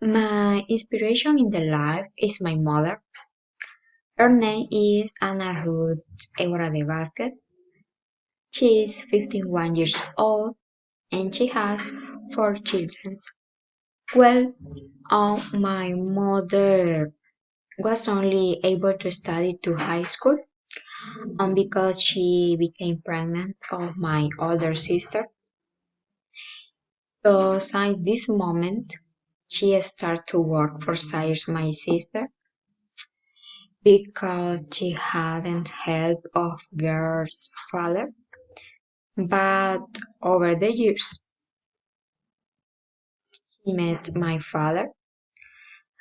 My inspiration in the life is my mother. Her name is Ana Ruth Évora de Vázquez. She is 51 years old and she has four children. Well, my mother was only able to study to high school because she became pregnant of my older sister. So since this moment, she started to work for Cyrus, my sister, because she hadn't help of girl's father. But over the years, she met my father,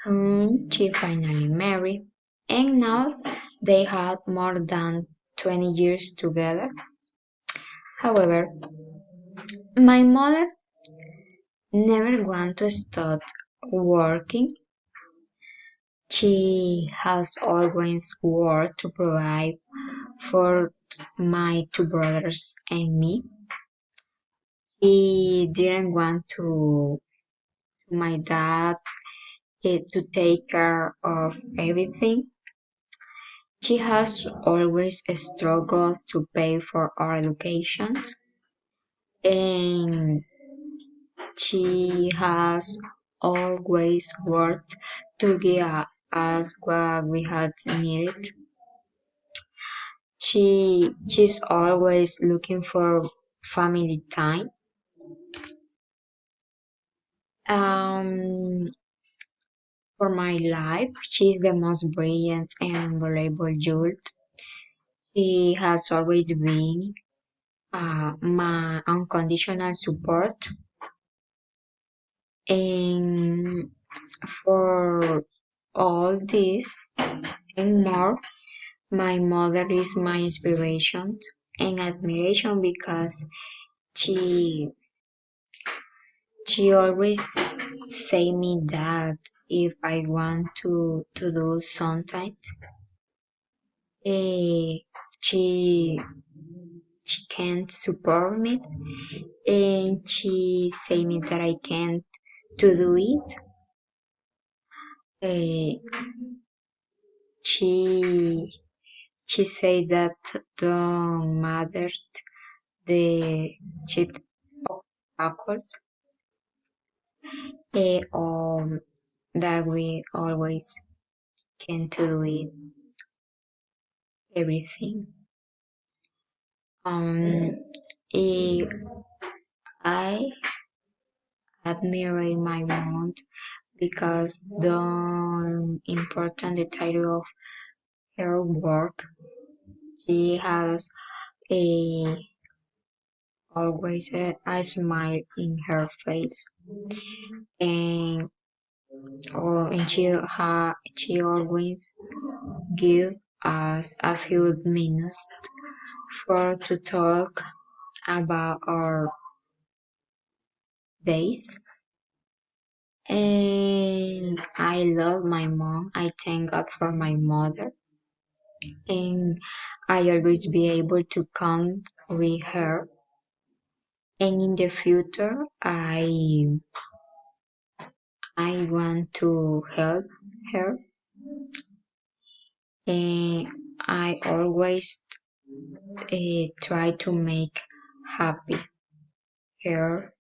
whom she finally married, and now they had more than 20 years together. However, my mother never wanted to stop working. She has always worked to provide for my two brothers and me. She didn't want to my dad to take care of everything. She has always struggled to pay for our education, and she has always worked to give us what we had needed. She's always looking for family time. Um, for my life, she's the most brilliant and valuable youth. She has always been my unconditional support, and for all this and more, my mother is my inspiration and admiration because she she always say me that if I want to do something, eh, she she can't support me, and she say me that I can't to do it. Eh, she she say that don't matter the cheat obstacles, that we always can do it everything. Um, eh, I admire my mom because the important the title of her work. She has a always a smile in her face, and she always give us a few minutes for to talk about our days. And I love my mom. I thank God for my mother, and I always be able to count with her. And in the future, I want to help her, and I always try to make happy her